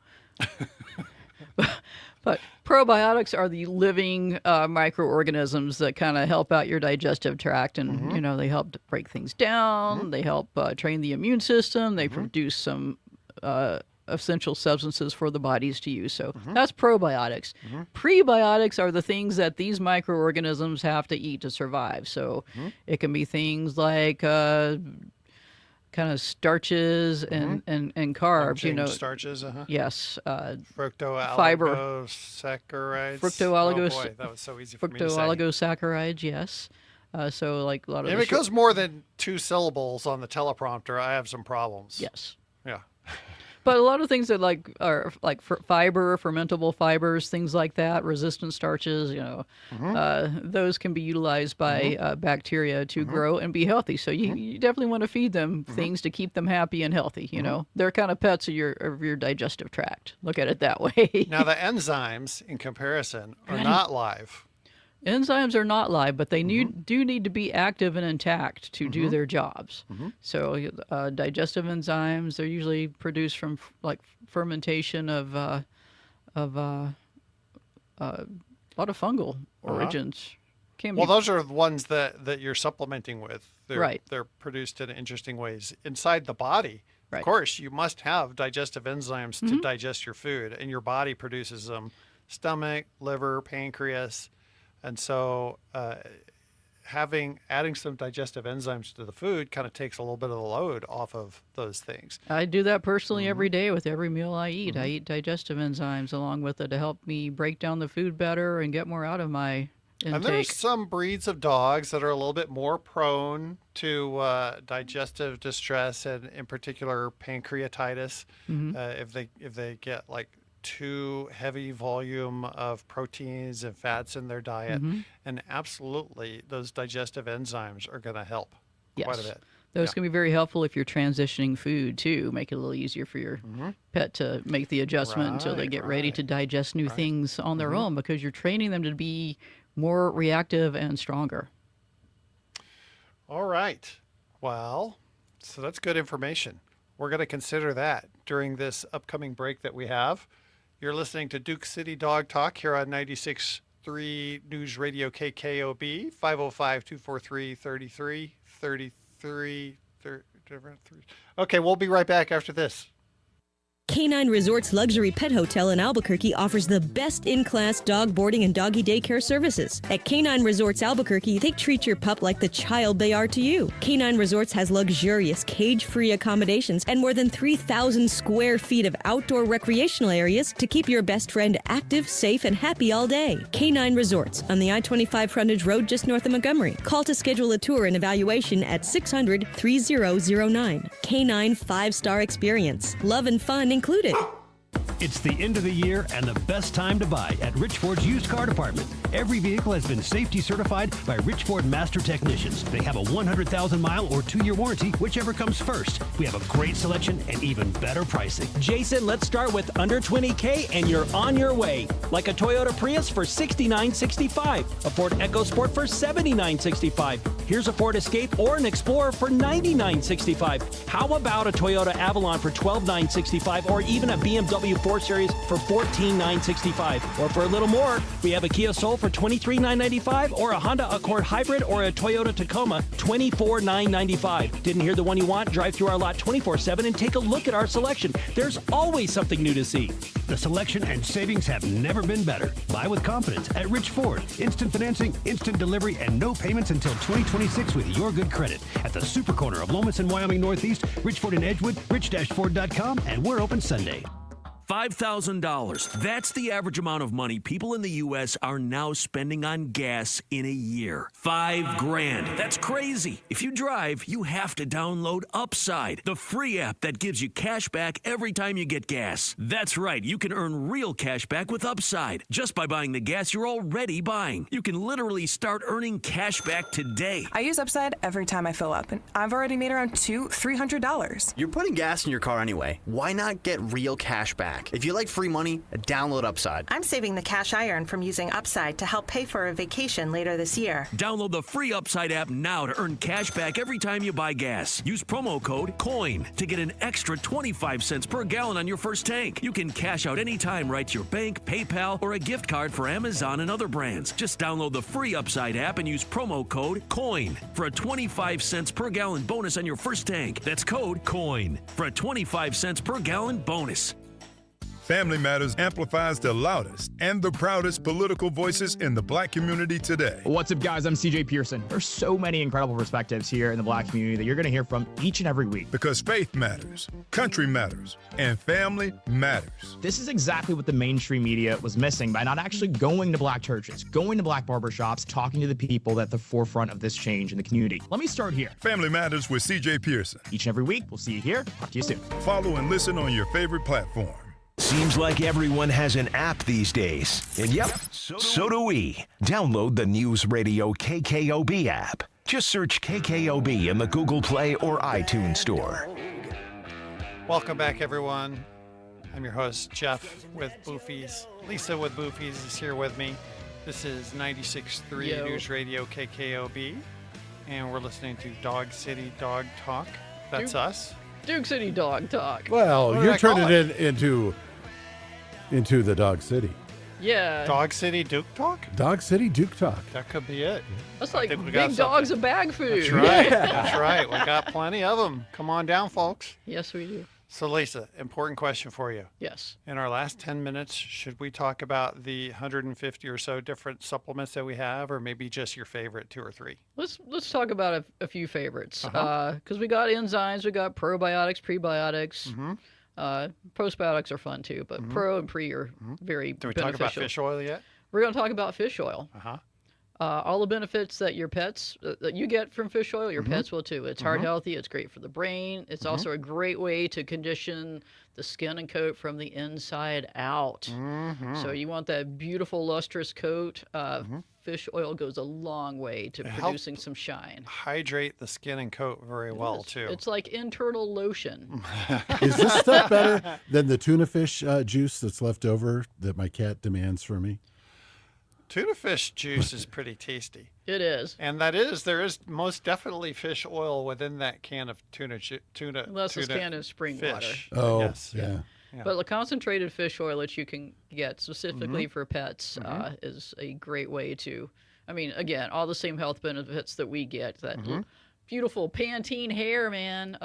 But probiotics are the living microorganisms that kind of help out your digestive tract, and they help to break things down. They help train the immune system. They produce some essential substances for the bodies to use. So that's probiotics. Prebiotics are the things that these microorganisms have to eat to survive. So it can be things like kind of starches and carbs, Unchanged starches, Yes. Fructooligosaccharides. Oh boy, that was so easy for me to say. Fructooligosaccharides, yes. So like a lot of If it goes more than 2 syllables on the teleprompter, I have some problems. Yes. Yeah. But a lot of things that are like fiber, fermentable fibers, things like that, resistant starches, those can be utilized by bacteria to grow and be healthy. So you definitely want to feed them things to keep them happy and healthy. They're kind of pets of your digestive tract. Look at it that way. Now the enzymes, in comparison, are not live. Enzymes are not live, but they do need to be active and intact to do their jobs. So digestive enzymes, they're usually produced from fermentation of a lot of fungal origins. Well, those are the ones that you're supplementing with. Right. They're produced in interesting ways inside the body. Right. Of course, you must have digestive enzymes to digest your food, and your body produces them: stomach, liver, pancreas. And so adding some digestive enzymes to the food kind of takes a little bit of the load off of those things. I do that personally every day with every meal I eat. I eat digestive enzymes along with it to help me break down the food better and get more out of my And intake. there's some breeds of dogs that are a little bit more prone to digestive distress, and in particular pancreatitis. If they get like too heavy volume of proteins and fats in their diet, and absolutely those digestive enzymes are going to help quite a bit. Those can be very helpful if you're transitioning food too. Make it a little easier for your pet to make the adjustment until they get ready to digest new things on their own, because you're training them to be more reactive and stronger. All right. Well, so that's good information. We're going to consider that during this upcoming break that we have. You're listening to Duke City Dog Talk here on 96.3 News Radio KKOB, 505-243-3333. Okay, we'll be right back after this. Canine Resorts Luxury Pet Hotel in Albuquerque offers the best in-class dog boarding and doggy daycare services. At Canine Resorts Albuquerque, they treat your pup like the child they are to you. Canine Resorts has luxurious, cage-free accommodations and more than 3,000 square feet of outdoor recreational areas to keep your best friend active, safe, and happy all day. Canine Resorts on the I-25 frontage road just north of Montgomery. Call to schedule a tour and evaluation at 600-3009. Canine 5-star experience. Love and fun included. It's the end of the year and the best time to buy at Richford's Used Car Department. Every vehicle has been safety certified by Richford Master Technicians. They have a 100,000-mile or 2-year warranty, whichever comes first. We have a great selection and even better pricing. Jason, let's start with under $20K and you're on your way. Like a Toyota Prius for $69.65, a Ford EcoSport for $79.65. Here's a Ford Escape or an Explorer for $99.65. How about a Toyota Avalon for $12,965, or even a BMW 4 Series for $14,965? Or for a little more, we have a Kia Soul for $23,995, or a Honda Accord Hybrid or a Toyota Tacoma $24,995. Didn't hear the one you want? Drive through our lot 24/7 and take a look at our selection. There's always something new to see. The selection and savings have never been better. Buy with confidence at Rich Ford. Instant financing, instant delivery, and no payments until 2026 with your good credit. At the super corner of Lomas and Wyoming Northeast, Richford and Edgewood, rich-ford.com, and we're open Sunday. $5,000. That's the average amount of money people in the U.S. are now spending on gas in a year. $5,000. That's crazy. If you drive, you have to download Upside, the free app that gives you cash back every time you get gas. That's right. You can earn real cash back with Upside just by buying the gas you're already buying. You can literally start earning cash back today. I use Upside every time I fill up, and I've already made around $200-$300. You're putting gas in your car anyway. Why not get real cash back? If you like free money, download Upside. I'm saving the cash I earn from using Upside to help pay for a vacation later this year. Download the free Upside app now to earn cash back every time you buy gas. Use promo code COIN to get an extra 25 cents per gallon on your first tank. You can cash out anytime right to your bank, PayPal, or a gift card for Amazon and other brands. Just download the free Upside app and use promo code COIN for a 25 cents per gallon bonus on your first tank. That's code COIN for a 25 cents per gallon bonus. Family Matters amplifies the loudest and the proudest political voices in the Black community today. What's up, guys? I'm CJ Pearson. There's so many incredible perspectives here in the Black community that you're going to hear from each and every week. Because faith matters, country matters, and family matters. This is exactly what the mainstream media was missing by not actually going to Black churches, going to Black barbershops, talking to the people at the forefront of this change in the community. Let me start here. Family Matters with CJ Pearson. Each and every week. We'll see you here. Talk to you soon. Follow and listen on your favorite platform. Seems like everyone has an app these days. And yep, so do we. Download the News Radio KKOB app. Just search KKOB in the Google Play or iTunes Store. Welcome back, everyone. I'm your host, Jeff, with Boofies. Lisa with Boofies is here with me. This is 96.3 News Radio KKOB, and we're listening to Dog City Dog Talk. That's us. Duke City Dog Talk. Well, you're turning it into the Dog City. Yeah. Dog City Duke Talk? Dog City Duke Talk. That could be it. That's like big dogs of bag food. That's right. That's right. We got plenty of them. Come on down, folks. Yes, we do. So, Lisa, important question for you. Yes. In our last 10 minutes, should we talk about the 150 or so different supplements that we have, or maybe just your favorite 2 or 3? Let's talk about a few favorites. Because we got enzymes, we got probiotics, prebiotics. Postbiotics are fun too, but pro and pre are very beneficial. Do we talk about fish oil yet? We're going to talk about fish oil. All the benefits that your pets that you get from fish oil, your Mm-hmm. pets will too. It's heart healthy. It's great for the brain. It's Mm-hmm. also a great way to condition the skin and coat from the inside out. Mm-hmm. So you want that beautiful lustrous coat. Fish oil goes a long way to It producing some shine. Hydrate the skin and coat very well too. It's like internal lotion. Is this stuff better than the tuna fish juice that's left over that my cat demands for me? Tuna fish juice is pretty tasty. It is. And there is most definitely fish oil within that can of tuna. Unless it's tuna can of spring fish. water. Oh, Yes. yeah. Yeah. But the concentrated fish oil that you can get specifically Mm-hmm. for pets is a great way to, I mean, again, all the same health benefits that we get. That Mm-hmm. beautiful Pantene hair, man.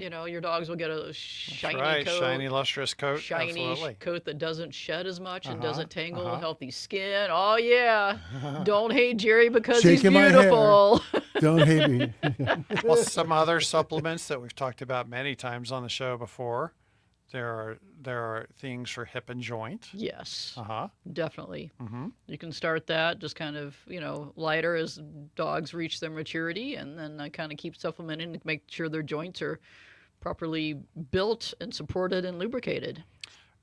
You know, your dogs will get a shiny Right, coat. shiny, lustrous coat. Shiny Absolutely. coat that doesn't shed as much and Uh-huh, doesn't tangle, uh-huh. healthy skin. Oh, yeah. Don't hate Jerry because Shaking he's my hair. beautiful. Don't hate me. Well, some other supplements that we've talked about many times on the show before. There are things for hip and joint. Yes. Uh-huh. Definitely. Mm-hmm. You can start that just kind of, lighter as dogs reach their maturity, and then kind of keep supplementing to make sure their joints are properly built and supported and lubricated.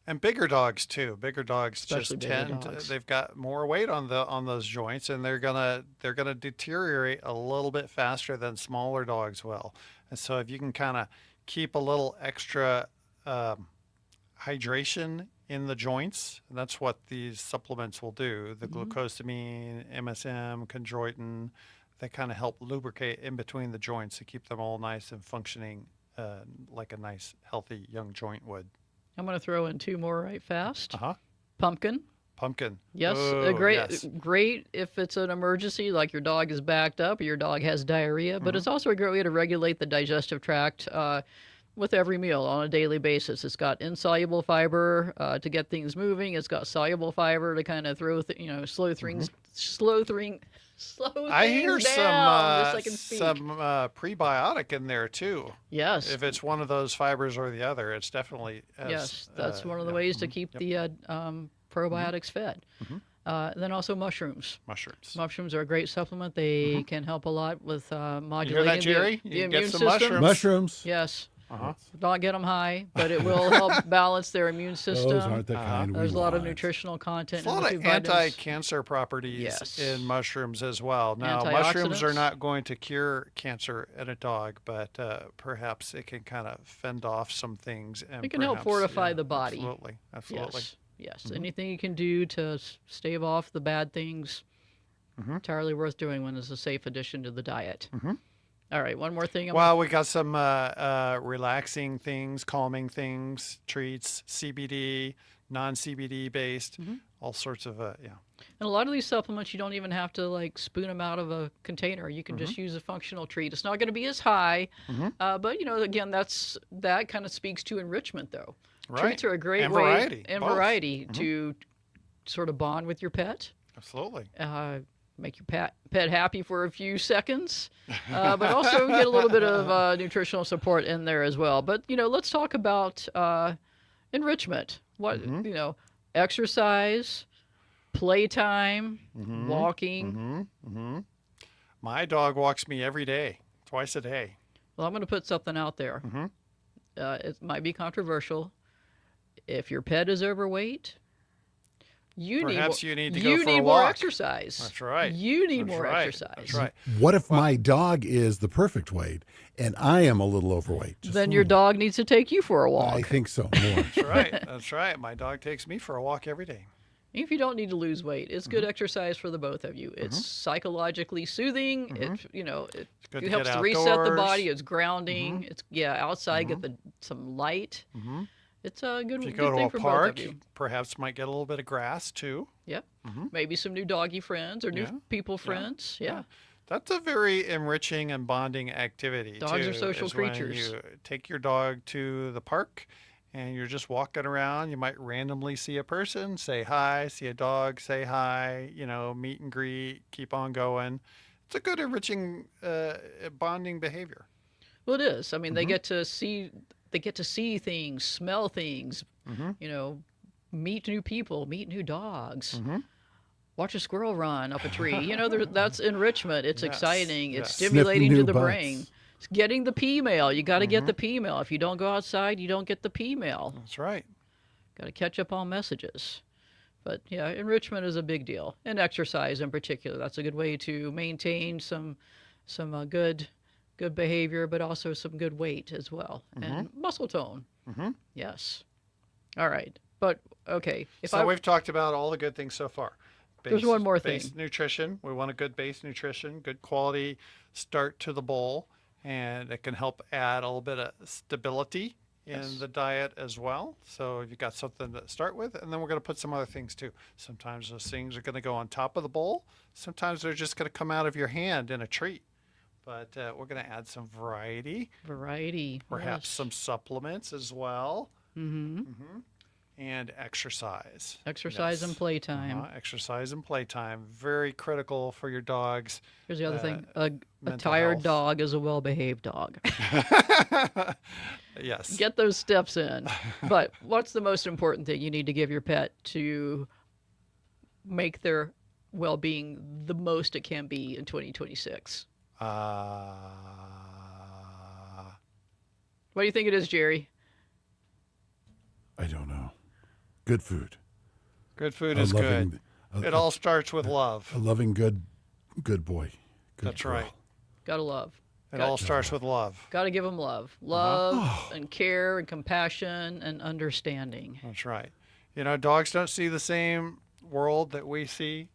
And bigger dogs too. Bigger dogs Especially just bigger tend dogs. they've got more weight on those joints, and they're gonna deteriorate a little bit faster than smaller dogs will. And so if you can kind of keep a little extra hydration in the joints, and that's what these supplements will do. The glucosamine, MSM, chondroitin, they kind of help lubricate in between the joints to keep them all nice and functioning like a nice, healthy young joint would. I'm going to throw in two more right fast. Uh-huh. Pumpkin. Pumpkin. Yes, Oh, great, yes. great if it's an emergency, like your dog is backed up or your dog has diarrhea. But it's also a great way to regulate the digestive tract with every meal on a daily basis. It's got insoluble fiber to get things moving. It's got soluble fiber to kind of throw, slow things, slow things I hear down, just so I can speak. some prebiotic in there too. Yes. If it's one of those fibers or the other, it's definitely Yes, that's one of the ways to keep the probiotics fed. Then also mushrooms. Mushrooms. Mushrooms are a great supplement. They can help a lot with You hear modulating that, Jerry? the You can immune get some system. mushrooms. Mushrooms. Yes. Uh-huh. Not get them high, but it will help balance their immune system. Those aren't the kind There's we a lot of want. nutritional content. There's a lot of multivitamins. anti-cancer properties Yes. in mushrooms as well. Now, mushrooms are Antioxidants. not going to cure cancer in a dog, but perhaps it can kind of fend off some things. And It can help perhaps- fortify yeah, the body. Absolutely. Absolutely. Yes. Anything you can do to stave off the bad things, entirely worth doing when it's a safe addition to the diet. All right, one more thing. Well, we got some relaxing things, calming things, treats, CBD, non-CBD based, all sorts of, And a lot of these supplements, you don't even have to spoon them out of a container. You can just use a functional treat. It's not going to be as high, but again, that kind of speaks to enrichment, though. Right. Treats are a great And way variety, and both. variety to sort of bond with your pet. Absolutely. Make your pet happy for a few seconds, but also get a little bit of nutritional support in there as well. But let's talk about enrichment. What exercise, playtime, walking. My dog walks me every day, twice a day. Well, I'm going to put something out there. It might be controversial. If your pet is overweight, Perhaps you need to go you for a need more walk. exercise. That's right. You need That's more right. exercise. That's right. What if my dog is the perfect weight and I am a little overweight? Then your dog needs to take you for a walk. I think so more. That's right. That's right. My dog takes me for a walk every day. If you don't need to lose weight, it's good exercise for the both of you. It's psychologically soothing. It good it to helps get to reset the outdoors. body. It's grounding. It's outside get some light. It's a good, If you good go to thing a for park, both of you you. perhaps might get a little bit of grass too. Yep. Maybe some new doggy friends or new people friends. Yeah. That's a very enriching and bonding activity. Dogs too, are social is when creatures. You take your dog to the park and you're just walking around. You might randomly see a person, say hi, see a dog, say hi, meet and greet, keep on going. It's a good enriching bonding behavior. Well, it is. I mean, they get to see things, smell things, meet new people, meet new dogs. watch a squirrel run up a tree. You know, that's enrichment. It's exciting. It's Yes. stimulating Sniffing to new the butts. brain. It's getting the pea mail. You got to get the pea mail. If you don't go outside, you don't get the pea mail. That's right. Got to catch up on messages. But yeah, enrichment is a big deal, and exercise in particular. That's a good way to maintain some good behavior, but also some good weight as well, and muscle tone. Yes. All right, but okay. So we've talked about all the good things so far. There's one more thing. Base nutrition. We want a good base nutrition, good quality start to the bowl, and it can help add a little bit of stability in the diet as well. So you've got something to start with, and then we're going to put some other things too. Sometimes those things are going to go on top of the bowl. Sometimes they're just going to come out of your hand in a treat. But we're going to add some variety. Perhaps some supplements as well. And exercise. Exercise and playtime. Exercise and playtime. Very critical for your dogs. Here's the other thing. A tired dog is a well-behaved dog. Yes. Get those steps in. But what's the most important thing you need to give your pet to make their well-being the most it can be in 2026? What do you think it is, Jerry? I don't know. Good food. Good food is good. It all starts with love. A loving, good boy. That's right. Gotta love. It all starts with love. Gotta give them love. Love and care and compassion and understanding. That's right. You know, dogs don't see the same world that we see.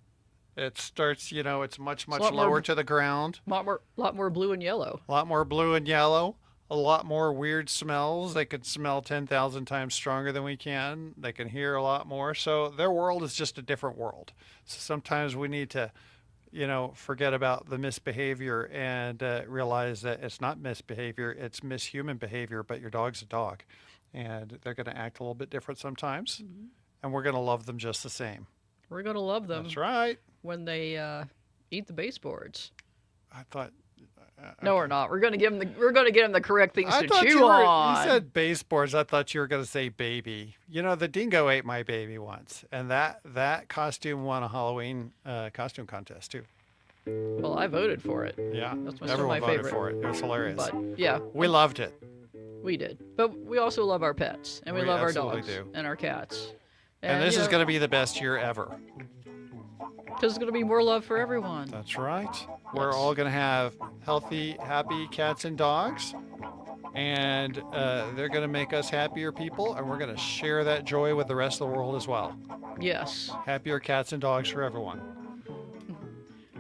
It starts, it's much lower to the ground. Lot more blue and yellow. A lot more blue and yellow. A lot more weird smells. They can smell 10,000 times stronger than we can. They can hear a lot more. So their world is just a different world. So sometimes we need to, forget about the misbehavior and realize that it's not misbehavior, it's mishuman behavior, but your dog's a dog. And they're going to act a little bit different sometimes. And we're going to love them just the same. We're going to love them. That's right. When they eat the baseboards. I thought... No, we're not. We're going to give them the correct things to chew you on. You said baseboards. I thought you were going to say baby. The dingo ate my baby once, and that costume won a Halloween costume contest too. Well, I voted for it. Yeah, that's everyone my voted favorite. for it. It was hilarious. But yeah, we loved it. We did, but we also love our pets, and we love our dogs do. and our cats. And this is going to be the best year ever. Because there's going to be more love for everyone. That's right. We're all going to have healthy, happy cats and dogs. And they're going to make us happier people. And we're going to share that joy with the rest of the world as well. Yes. Happier cats and dogs for everyone.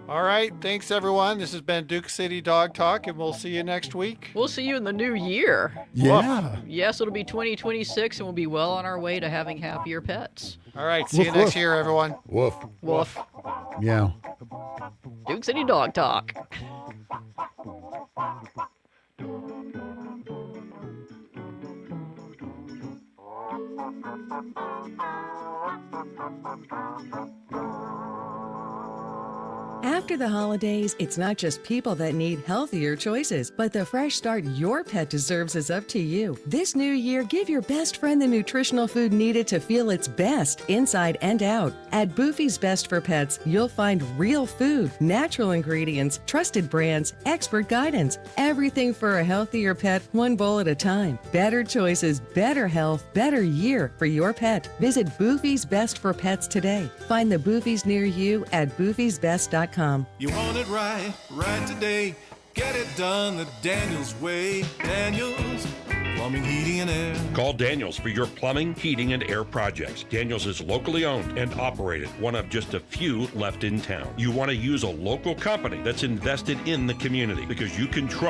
All right. Thanks, everyone. This has been Duke City Dog Talk, and we'll see you next week. We'll see you in the new year. Yeah. Yes, it'll be 2026, and we'll be well on our way to having happier pets. All right. See you next year, everyone. Woof. Woof. Yeah. Duke City Dog Talk. After the holidays, it's not just people that need healthier choices, but the fresh start your pet deserves is up to you. This new year, give your best friend the nutritional food needed to feel its best inside and out. At Boofy's Best for Pets, you'll find real food, natural ingredients, trusted brands, expert guidance. Everything for a healthier pet, one bowl at a time. Better choices, better health, better year for your pet. Visit Boofy's Best for Pets today. Find the Boofys near you at boofysbest.com. You want it right today. Get it done the Daniels way. Daniels Plumbing, Heating, and Air. Call Daniels for your plumbing, heating, and air projects. Daniels is locally owned and operated, one of just a few left in town. You want to use a local company that's invested in the community because you can trust